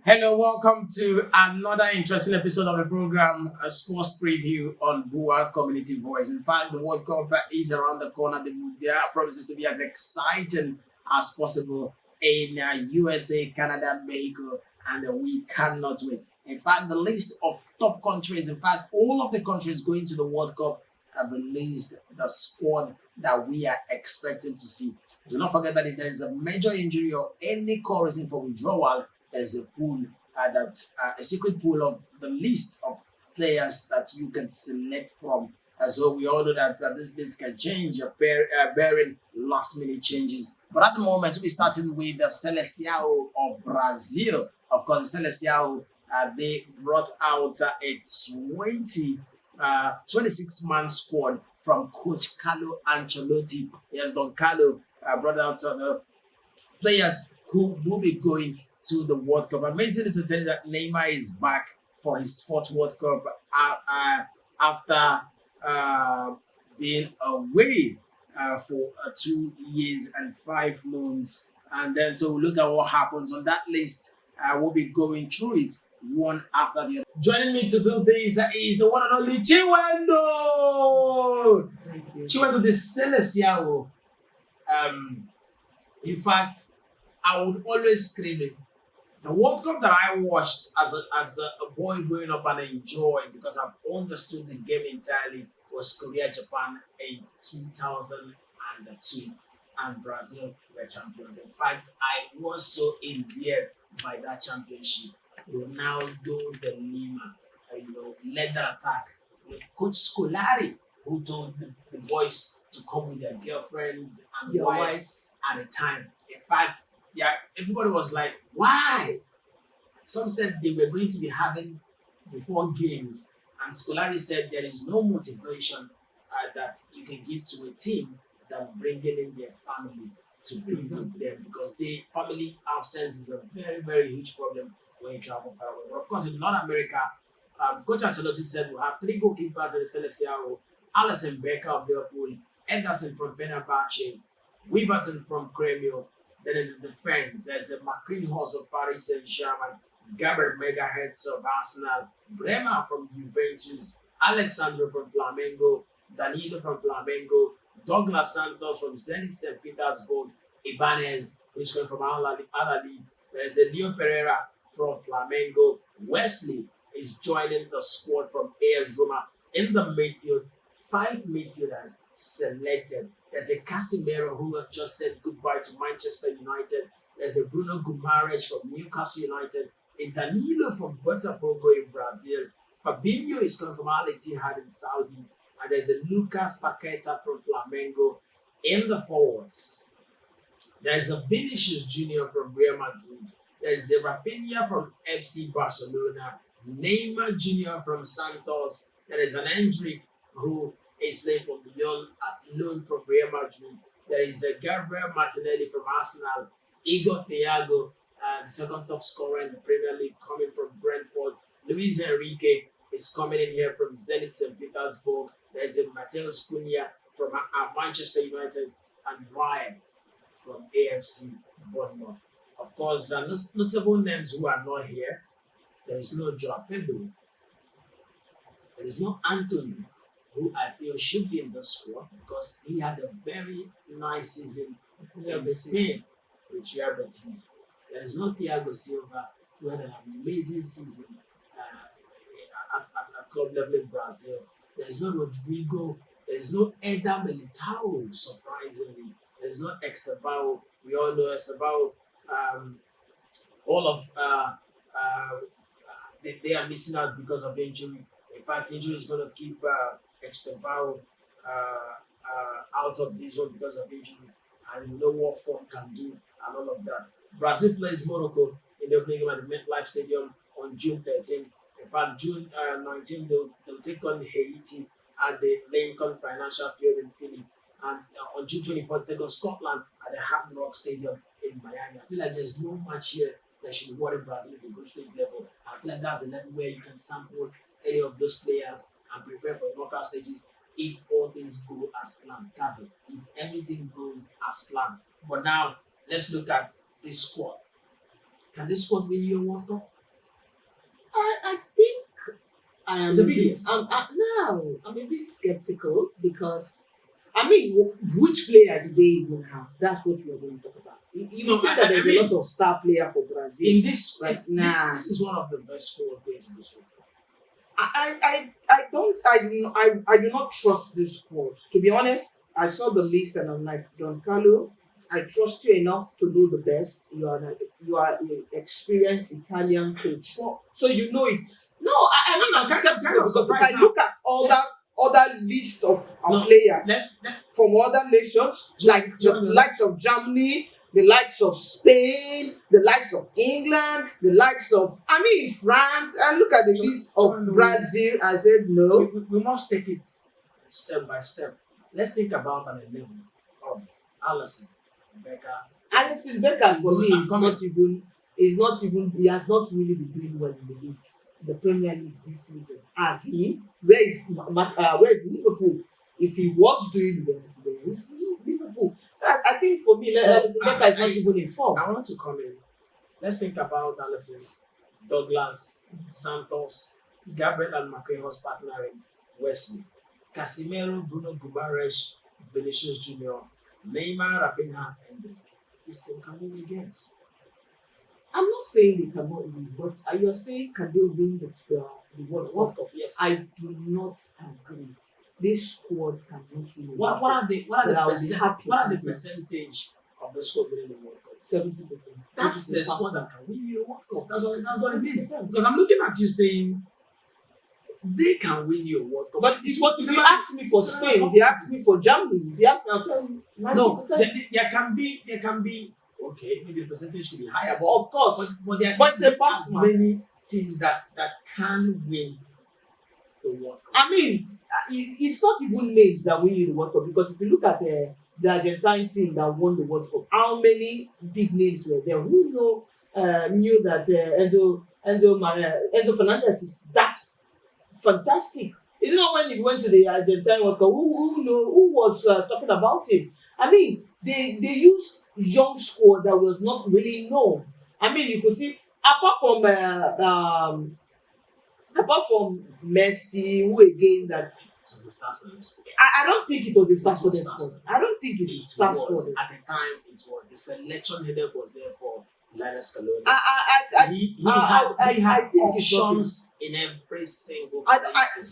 Hello, welcome to another interesting episode of the program, a sports preview on Bua Community Voice. In fact, the World Cup is around the corner. The Mundial promises to be as exciting as possible in USA, Canada, Mexico, and we cannot wait. In fact, the list of top countries, in fact, all of the countries going to the World Cup have released the squad that we are expecting to see. Do not forget that if there is a major injury or any call reason for withdrawal, there is a pool a secret pool of the list of players that you can select from. So we all know that this list can change, bearing last minute changes. But at the moment, we'll be starting with the Seleção of Brazil. Of course, the Seleção, they brought out a 26-man squad from Coach Carlo Ancelotti. Yes, Don Carlo brought out the players who will be going to the World Cup. Amazing to tell you that Neymar is back for his fourth World Cup after being away for 2 years and 5 months. And then, so look at what happens on that list. We'll be going through it one after the other. Joining me to do this is the one and only Chiwendo. Chiwendo, the Seleção. In fact, I would always scream it. The World Cup that I watched as a boy growing up and enjoyed because I've understood the game entirely was Korea Japan in 2002, and Brazil were champions. In fact, I was so endeared by that championship. Ronaldo de Lima, led the attack with Coach Scolari, who told the boys to come with their girlfriends and wives at a time. In fact, everybody was like, why? Some said they were going to be having before games, and Scolari said there is no motivation that you can give to a team than bringing in their family to be with them, because the family absence is a very, very huge problem when you travel far away. But of course, in North America, Coach Ancelotti said we'll have 3 goalkeepers in the Seleção: Alisson Becker of Liverpool, Henderson from Fenerbahce, Weaverton from Grêmio. Then in the defense, there's a Marquinhos of Paris Saint-Germain, Gabriel Megahertz of Arsenal, Bremer from Juventus, Alexandro from Flamengo, Danilo from Flamengo, Douglas Santos from Zenit St. Petersburg, Ibanez, who's coming from Al Ahly. There's a Leo Pereira from Flamengo. Wesley is joining the squad from AS Roma. In the midfield, 5 midfielders selected. There's a Casemiro who just said goodbye to Manchester United. There's a Bruno Guimaraes from Newcastle United. A Danilo from Botafogo in Brazil. Fabinho is coming from Al Ittihad in Saudi. And there's a Lucas Paqueta from Flamengo. In the forwards, there's a Vinicius Junior from Real Madrid. There's a Rafinha from FC Barcelona. Neymar Junior from Santos. There is an Endrick who is playing for Lyon at loan from Real Madrid. There is a Gabriel Martinelli from Arsenal. Igor Thiago, the second top scorer in the Premier League, coming from Brentford. Luis Enrique is coming in here from Zenit St. Petersburg. There's a Mateus Cunha from Manchester United, and Ryan from AFC Bournemouth. Of course, notable names who are not here. There is no Joao Pedro. There is no Anthony, who I feel should be in the squad because he had a very nice season in Spain with Real Betis. There is no Thiago Silva, who had an amazing season at club level in Brazil. There is no Rodrigo. There is no Eder Militao, surprisingly. There is no Estevao. We all know Estevao. All of they are missing out because of injury. In fact, injury is going to keep Estevao out of this one because of injury, and you know what form can do and all of that. Brazil plays Morocco in the opening game at the MetLife Stadium on June 13. In fact, June 19, they'll take on Haiti at the Lincoln Financial Field in Philly, and on June 24th, they take on Scotland at the Hard Rock Stadium in Miami. I feel like there's no match here that should worry Brazil at the group stage level. I feel like that's the level where you can sample any of those players and prepare for the knockout stages if all things go as planned. Caveat, if everything goes as planned. But now, let's look at this squad. Can this squad win you a World Cup? I think I am It's a a big bit, yes. no, I'm a bit skeptical because I mean, which player do they even have? That's what we are going to talk about. You No, say that there's mean, a lot of star player for Brazil. in this, Right, this is one of the best squad players in this world. I do not trust this squad. To be honest, I saw the list and I'm like, Don Carlo, I trust you enough to know the best. You are an experienced Italian coach, so you know it. No, I mean I'm skeptical because if I look at all that other list of players Let's from other nations, like the likes of Germany, the likes of Spain, the likes of England, the likes of, I mean, France, and look at the list of Brazil. I said no. we must take it step by step. Let's think about an 11 of Alisson, Becker. Alisson Becker for me I'm coming. is not even, he has not really been doing well in the league, the Premier League this season. As he, where is Liverpool? If he was doing well, where is Liverpool? So I think for me, Alisson Becker is not even in form. I want to come in. Let's think about Alisson, Douglas, Santos, Gabriel and Marquinhos partnering, Wesley, Casemiro, Bruno Guimaraes, Vinicius Junior, Neymar, Rafinha, and this team can win games. I'm not saying they cannot win, but you are saying can they win the World Cup? Yes. I do not agree. This squad cannot win. What are the percentage of the squad winning the World Cup? 70%. That's the squad that can win you the World Cup. That's what it is. Because I'm looking at you saying they can win you a World Cup. But it's what if you ask me for Spain, if you ask me for Germany, if you ask me, I'll tell you 90%. No, there can be okay, maybe the percentage could be higher, but of course. but there But can the be as many teams that can win the World Cup. I mean, it's not even names that win you the World Cup, because if you look at the Argentine team that won the World Cup, how many big names were there? Who knew that Enzo Fernandez is that fantastic? You know, when he went to the Argentine World Cup, who was talking about him? I mean, they used young squad that was not really known. I mean, you could see apart from Messi, who again that It was the stars for them. I don't think it was the stars for them. I don't think it's stars for them. At the time, it was the selection headache was there for Lionel Scaloni. He had think it's not options in every single.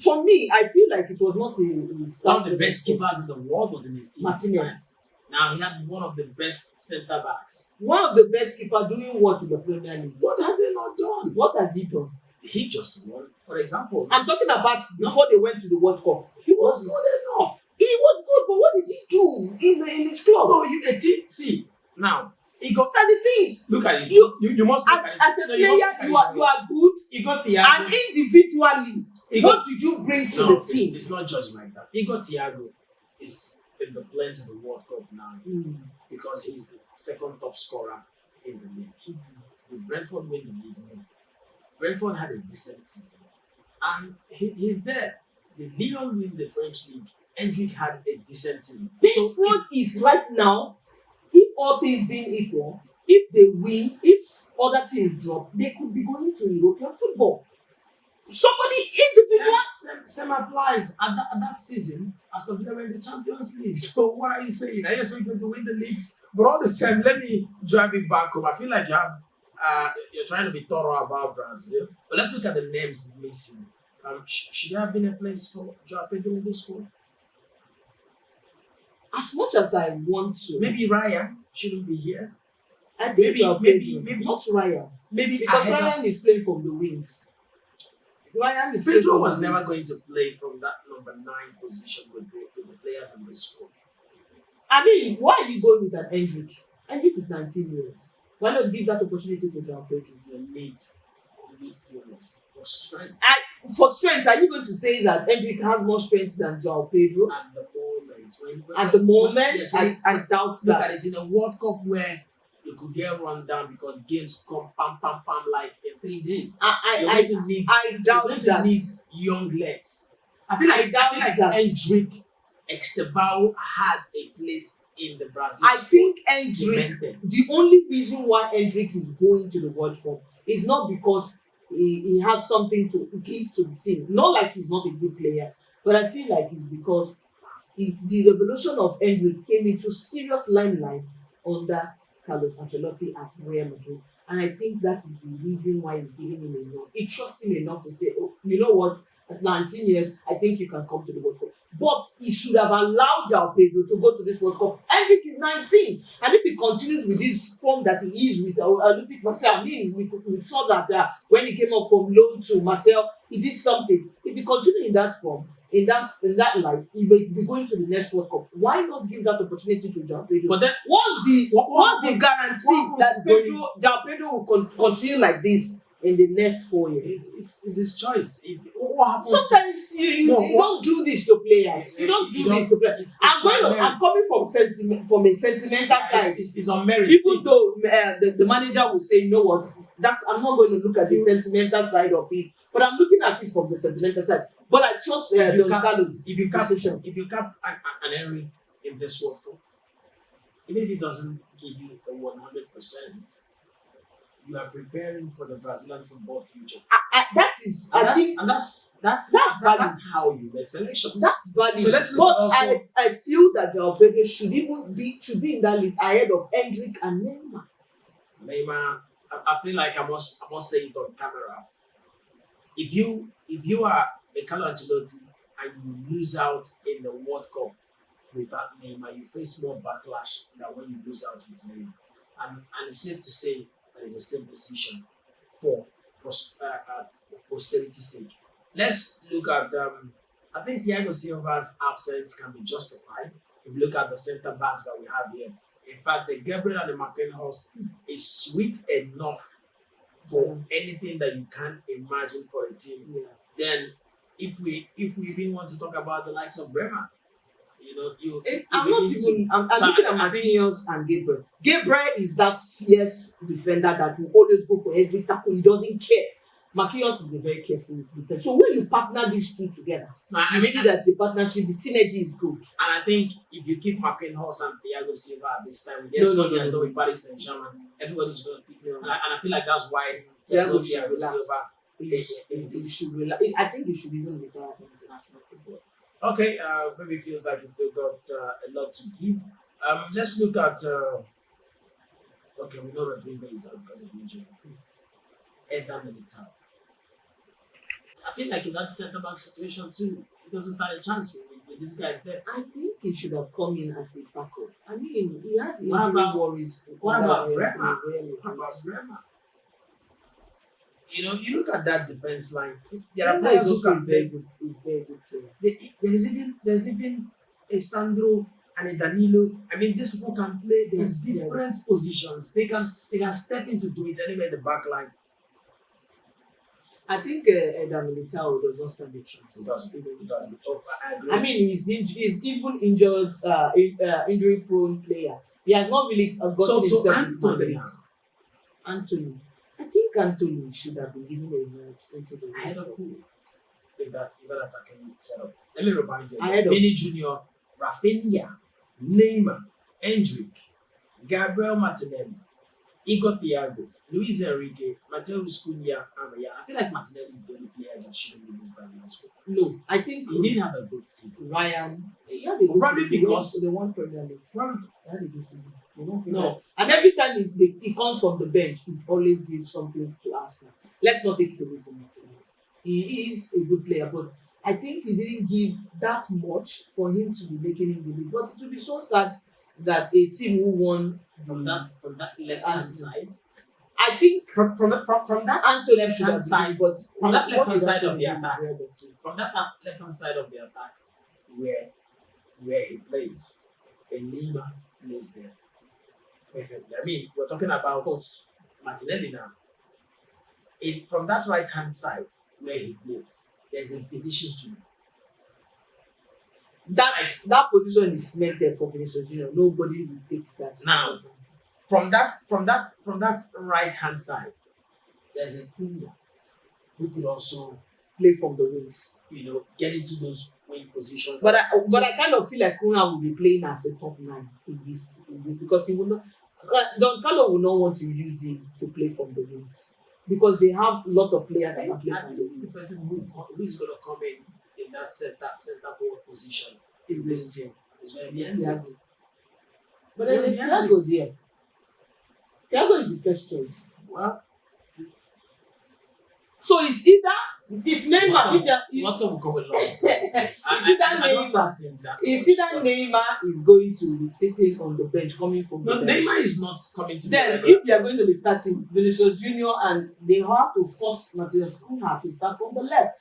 for me, I feel like it was not a One stars of the for best them. keepers in the world was in his team. Martinez. Now he had one of the best centre backs. One of the best keeper doing what in the Premier League? What has he not done? What has he done? He just won. For example, I'm talking about before they went to the World Cup. he was good enough. He was good, but what did he do in his club? No, see now. He got So the things look at it. You must look at it. as a No, player, must look at you it. are good, He got the and individually, He what got- did you bring to No, the it's, team? it's not judged like that. Igor Thiago is in the blend to the World Cup now because he's the second top scorer in the league. Did Brentford win the league? No. Brentford had a decent season, and he's there. Did Lyon win the French league? Hendrick had a decent season. Brentford is right now, if all things being equal, if they win, if other teams drop, they could be going to European football. Somebody individual. Same applies at that season. Aston Villa were in the Champions League. So what are you saying? Are you expecting to win the league? But all the same, let me drive it back home. I feel like you're trying to be thorough about Brazil. But let's look at the names missing. Should there have been a place for Joao Pedro in this squad? As much as I want to, Maybe Ryan shouldn't be here. I think maybe not Ryan, maybe because ahead of- Ryan is playing from the wings. Ryan is playing Pedro from was the never wings. going to play from that number 9 position with the players in the squad. I mean, why are you going with an Hendrick? Hendrick is 19 years. Why not give that opportunity to Joao Pedro? You need fullness for strength. For strength, are you going to say that Hendrick has more strength than Joao Pedro? At the moment, At the moment, yes, I doubt look that. at it in a World Cup where you could get run down because games come pam like in 3 days. You're going to need doubt you're going that. to need young legs. I feel like that. Hendrick Estevao had a place in the Brazil. I think squad, Hendrick, cemented. the only reason why Hendrick is going to the World Cup is not because he has something to give to the team. Not like he's not a good player, but I feel like it's because the revolution of Endrick came into serious limelight under Carlos Ancelotti at Real Madrid. And I think that is the reason why he's giving him enough. He trusts him enough to say, oh, you know what, at 19 years, I think you can come to the World Cup. But he should have allowed João Pedro to go to this World Cup. Endrick is 19. And if he continues with this form that he is with Olympic Marseille, I mean, we saw that when he came up from loan to Marseille, he did something. If he continues in that form, in that light, he may be going to the next World Cup. Why not give that opportunity to João Pedro? But then, Once the guarantee that João Pedro will continue like this in the next 4 years. it's his choice. What happens? Sometimes you don't do this to players. You don't do this to players. I'm coming from a sentimental side. It's on merit. Even though the manager will say, you know what, I'm not going to look at the sentimental side of it, but I'm looking at it from the sentimental side. But I trust if you cap an Henry in this World Cup, even if it doesn't give you the 100%, you are preparing for the Brazilian football future. That's how you make selections. That's valid. So let's look but I feel that João Pedro should be in that list ahead of Endrick and Neymar. Neymar, I feel like I must say it on camera. If you are a Carlo Ancelotti and you lose out in the World Cup without Neymar, you face more backlash than when you lose out with Neymar. And it's safe to say that it's a safe decision for posterity's sake. Let's look at, I think Thiago Silva's absence can be justified if you look at the centre backs that we have here. In fact, the Gabriel and the Marquinhos is sweet enough for anything that you can imagine for a team. Yeah. Then, if we even want to talk about the likes of Bremer, I'm looking at Marquinhos and Gabriel. Gabriel is that fierce defender that will always go for every tackle. He doesn't care. Marquinhos is a very careful defender. So when you partner these two together, you see that the partnership, the synergy is good. And I think if you keep Marquinhos and Thiago Silva at this time, no, with Paris Saint-Germain, everybody's going to pick him. And I feel like that's why Thiago Silva. I think he should even retire from international football. Okay, maybe it feels like he still got a lot to give. Let's look at. Okay, we know Rodrigo is out because of injury. Eder Militao. I feel like in that centre back situation too, he doesn't stand a chance with these guys there. I think he should have come in as a backup. I mean, he had injury worries. What about Bremer? You look at that defense line. There are players who can play. There's even a Sandro and a Danilo. I mean, these people can play in different positions. They can step into it anywhere in the back line. I think Eder Militao does not stand a chance. He doesn't. I mean, he's even injured, injury-prone player. He has not really gotten himself into Anthony. I think Anthony should have been given a nod into the ahead of who? If that attacking setup. Let me remind you. Ahead Vini Jr., Rafinha, Neymar, Endrick, Gabriel Martinelli, Igor Thiago, Luis Enrique, Mateus Cunha, and Raya. I feel like Martinelli is the only player that shouldn't be this Brazilian squad. No, I think he didn't have a good season. Ryan, probably because they won Premier League. They had a good season. No, and every time he comes from the bench, he always gives something to Arsenal. Let's not take it away from Martinelli. He is a good player, but I think he didn't give that much for him to be making in the league. But it would be so sad that a team who won from that left hand side. I think from that Anto left hand side, but from that left hand side of the attack, from that left hand side of the attack, where he plays, and Lima plays there perfectly. I mean, we're talking about Martinelli now. From that right hand side where he plays, there's a Vinicius Junior. That position is meant for Vinicius Junior. Nobody will take that. Now, from that right hand side, there's a Cunha who could also play from the wings. Get into those wing positions. But I kind of feel like Cunha will be playing as a top 9 in this because he will not. Don Carlo will not want to use him to play from the wings. because they have a lot of players that can play for the The wings. person who is going to come in that center forward position in this team is going to be Endrick. Thiago. But then Thiago there. Thiago is the first choice. Well, So it's either if Neymar, if they what will come along? it's either Neymar. It's either Neymar is going to be sitting on the bench coming from the No, bench. Neymar is not coming to Then the if they are going to be starting Vinicius Junior and they have to force Matheus Cunha to start from the left.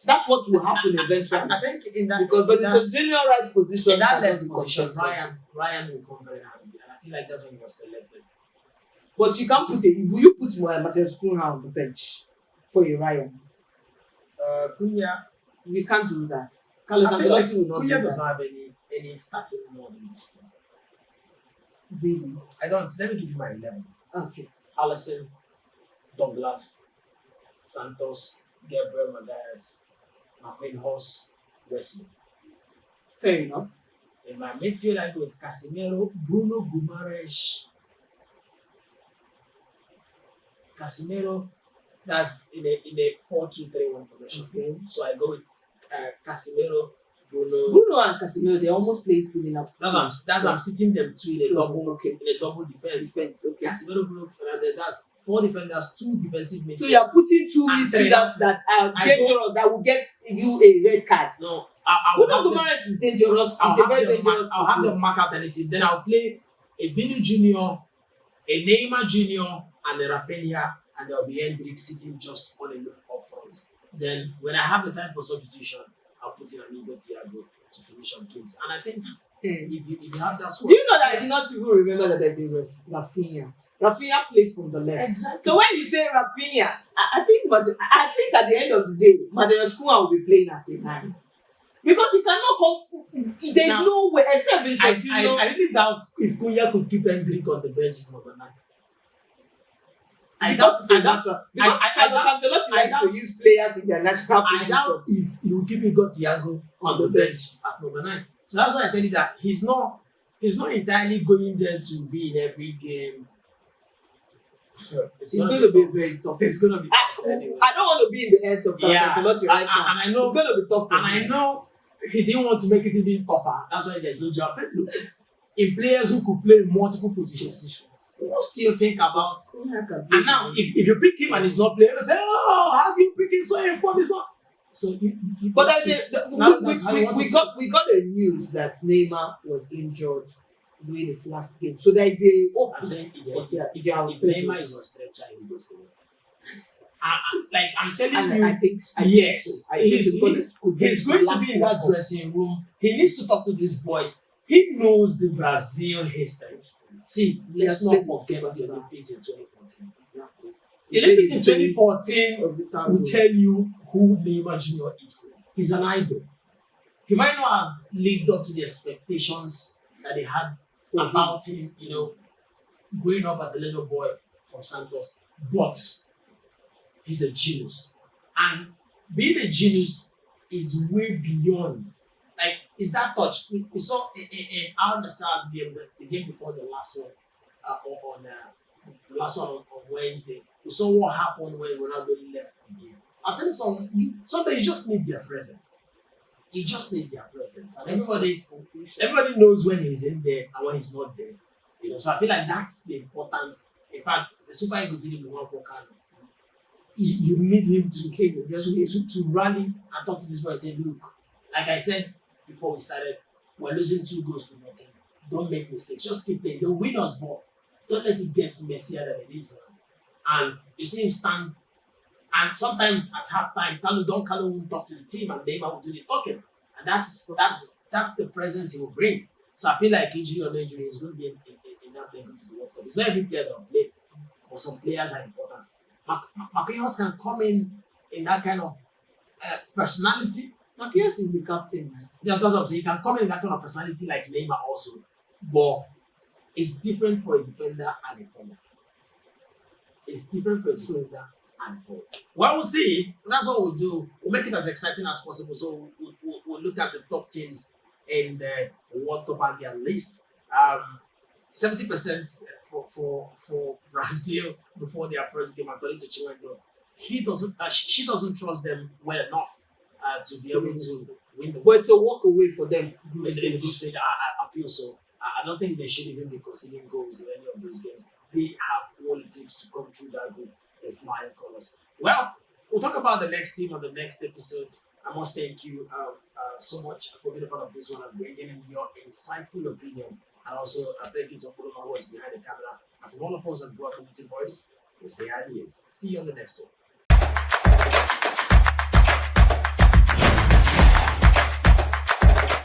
That's what will happen eventually. I think in that Because Vinicius Junior right position in that cannot left be position, contested. Ryan will come very handy, and I feel like that's when he was selected. But you can't put it. Will you put Matheus Cunha on the bench for a Ryan? Cunha, We can't do that. Carlos I feel like Ancelotti will not Cunha do does that. not have any starting mode in this team. Really? I don't. Let me give you my 11. Okay. Alisson, Douglas, Santos, Gabriel Magalhaes, Marquinhos, Wesley. Fair enough. In my midfield, I go with Casemiro, Bruno Guimaraes. Casemiro, that's in a 4-2-3-1 formation. Okay. So I go with Casemiro, Bruno. Bruno and Casemiro, they almost play similar. That's why I'm sitting them two in a double Okay. defense. Defense. Okay. Casemiro, Bruno Fernandes. That's 4 defenders, 2 defensive midfielders. So you are putting two And midfielders that are I dangerous that will get you a red card. No, I'll Bruno have them- Guimaraes is dangerous. I'll He's a have very them mark, dangerous. I'll have player. them mark alternative. Then I'll play a Vini Junior, a Neymar Junior, and a Rafinha, and there'll be Hendrick sitting just on a low up front. Then when I have the time for substitution, I'll put in Amigo Thiago to finish up games. And I think if you have that squad, Do you know that I did not even remember that there's a Rafinha? Rafinha plays from the left. exactly. So when you say Rafinha, I think at the end of the day, Matheus Cunha will be playing as a 9. Because he cannot come. There's Now, no way except Vinicius I Junior. really doubt if Cunha could keep Hendrick on the bench in number 9. Because Carlos Ancelotti likes to use players in their natural I doubt position. if he will keep Thiago on the bench at number 9. So that's why I tell you that he's not entirely going there to be in every game. It's going to be very tough. It's going to be anyway. I don't want to be in the hands of Carlos Ancelotti right now. And I know, It's going to be tough for and I him. know he didn't want to make it even tougher. That's why there's no Joao Pedro. In players who could play multiple positions, you still think about. And now, if you pick him and he's not playing, you say, "Oh, how do you pick him so informed? He's not." So, But I say that's how you want to we got a news that Neymar was injured during his last game. So there is a hope. I'm saying if Joao Neymar is on stretcher, he will go for it. I'm telling And you, I think yes, so. I think he's because this could be going to last be in that World dressing room. He needs to talk to these boys. He knows the Brazil history. See, let's not forget the Olympics in 2014. Cup. The Olympics in 2014 Of the time. will tell you who Neymar Jr. is. He's an idol. He might not have lived up to the expectations that they had about him, growing up as a little boy from Santos, but he's a genius. And being a genius is way beyond. Like, it's that touch. We saw in Al Nassr's game, the game before the last one, the last one on Wednesday. We saw what happened when Ronaldo left the game. I was telling someone, sometimes you just need their presence. You just need their presence. And everybody knows when he's in there and when he's not there. So I feel like that's the importance. In fact, the Super Eagles didn't even want Pokano. You need him to rally and talk to this boy and say, look, like I said before we started, we're losing 2 goals to nothing. Don't make mistakes. Just keep playing. They'll win us, but don't let it get messier than it is. And you see him stand, and sometimes at halftime, Carlo won't talk to the team, and Neymar will do the talking. And that's the presence he will bring. So I feel like injury or no injury is going to be in that playing to the World Cup. It's not every player that will play, but some players are important. Marquinhos can come in that kind of personality. Marquinhos is the captain, man. Yeah, that's what I'm saying. He can come in that kind of personality like Neymar also, but it's different for a defender and a forward. It's different for a defender and a forward. Well, we'll see. That's what we'll do. We'll make it as exciting as possible. So we'll look at the top teams in the World Cup and their list. 70% for Brazil before their first game, according to Chiwendo. He doesn't. She doesn't trust them well enough to be able to win the. But it's a walk away for them. In the group stage, I feel so. I don't think they should even be conceding goals in any of those games. They have what it takes to come through that group with flying colors. Well, we'll talk about the next team on the next episode. I must thank you so much for being a part of this one and bringing in your insightful opinion. And also, thank you to Okoloma who was behind the camera. And from all of us at Boa Community Voice, we say adios. See you on the next one.